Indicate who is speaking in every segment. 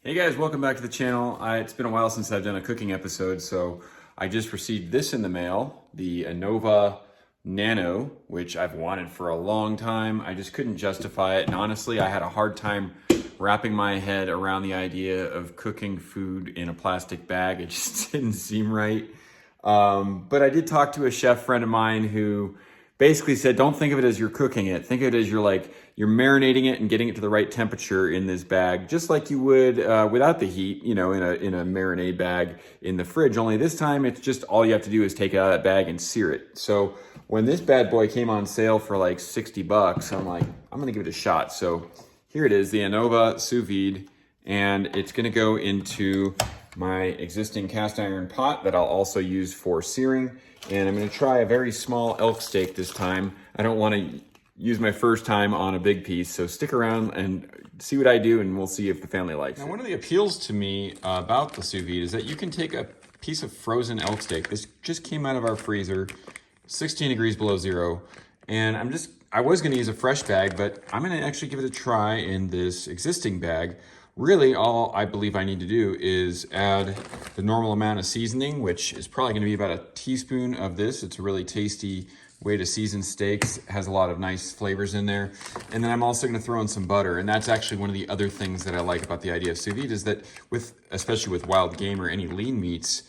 Speaker 1: Hey guys, welcome back to the channel. It's been a while since I've done a cooking episode, so I just received this in the mail, the Anova Nano, which I've wanted for a long time. I just couldn't justify it, and honestly, I had a hard time wrapping my head around the idea of cooking food in a plastic bag. It just didn't seem right. But I did talk to a chef friend of mine who basically said, don't think of it as you're cooking it. Think of it as you're marinating it and getting it to the right temperature in this bag, just like you would without the heat, in a marinade bag in the fridge. Only this time, it's just all you have to do is take it out of that bag and sear it. So when this bad boy came on sale for like 60 bucks, I'm like, I'm gonna give it a shot. So here it is, the Anova Sous Vide, and it's gonna go into my existing cast iron pot that I'll also use for searing. And I'm gonna try a very small elk steak this time. I don't wanna use my first time on a big piece, so stick around and see what I do, and we'll see if the family likes it. Now, one of the appeals to me about the sous vide is that you can take a piece of frozen elk steak. This just came out of our freezer, 16 degrees below zero, and I was gonna use a fresh bag, but I'm gonna actually give it a try in this existing bag. Really, all I believe I need to do is add the normal amount of seasoning, which is probably gonna be about a teaspoon of this. It's a really tasty way to season steaks. It has a lot of nice flavors in there. And then I'm also gonna throw in some butter. And that's actually one of the other things that I like about the idea of sous vide is that especially with wild game or any lean meats,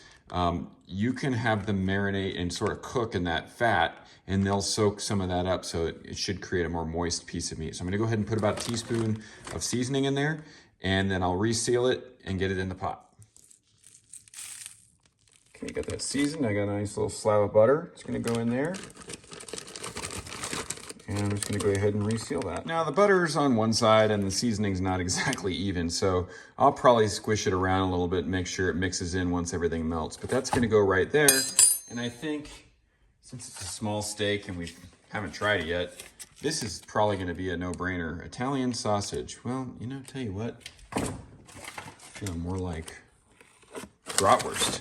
Speaker 1: you can have them marinate and sort of cook in that fat, and they'll soak some of that up, so it should create a more moist piece of meat. So I'm gonna go ahead and put about a teaspoon of seasoning in there, and then I'll reseal it and get it in the pot. Okay, got that seasoned. I got a nice little slab of butter. It's gonna go in there. And I'm just gonna go ahead and reseal that. Now the butter's on one side and the seasoning's not exactly even, so I'll probably squish it around a little bit and make sure it mixes in once everything melts. But that's gonna go right there. And I think, since it's a small steak and we haven't tried it yet, this is probably gonna be a no-brainer. Italian sausage. Well, tell you what, I'm feeling more like bratwurst.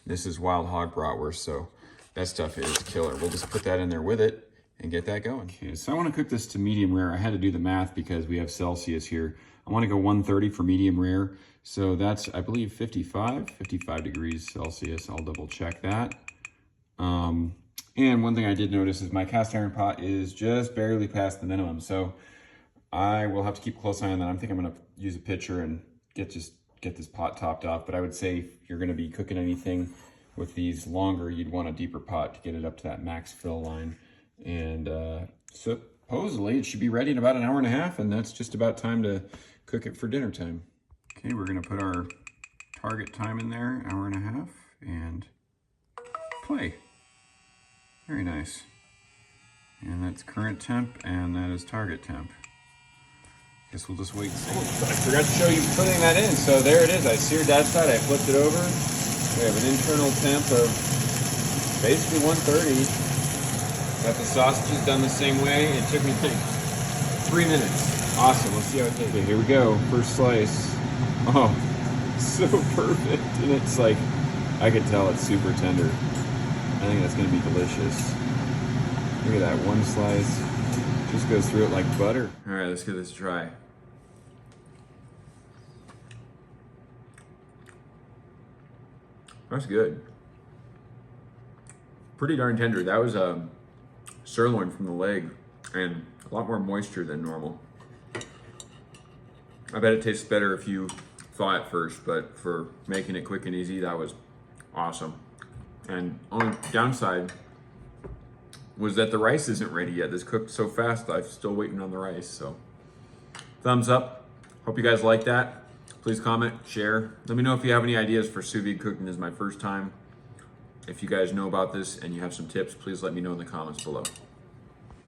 Speaker 1: This is wild hog bratwurst, so that stuff is killer. We'll just put that in there with it and get that going. Okay, so I want to cook this to medium rare. I had to do the math because we have Celsius here. I want to go 130 for medium rare. So that's, I believe, 55 degrees Celsius. I'll double check that. And one thing I did notice is my cast iron pot is just barely past the minimum. So I will have to keep a close eye on that. I think I'm going to use a pitcher and get this pot topped off. But I would say if you're going to be cooking anything with these longer, you'd want a deeper pot to get it up to that max fill line. And supposedly it should be ready in about an hour and a half, and that's just about time to cook it for dinner time. Okay, we're gonna put our target time in there, hour and a half, and play. Very nice. And that's current temp, and that is target temp. Guess we'll just wait and see. Oh, I forgot to show you putting that in. So there it is. I seared that side, I flipped it over. We have an internal temp of basically 130. Got the sausages done the same way. It took me like 3 minutes. Awesome, let's see how it tastes. Okay, here we go, first slice. Oh, so perfect. And it's like, I could tell it's super tender. I think that's gonna be delicious. Look at that, one slice. Just goes through it like butter. All right, let's give this a try. That's good. Pretty darn tender. That was sirloin from the leg, and a lot more moisture than normal. I bet it tastes better if you thaw it first, but for making it quick and easy, that was awesome. And only downside was that the rice isn't ready yet. This cooked so fast, I'm still waiting on the rice, so. Thumbs up. Hope you guys like that. Please comment, share. Let me know if you have any ideas for sous vide cooking. This is my first time. If you guys know about this and you have some tips, please let me know in the comments below.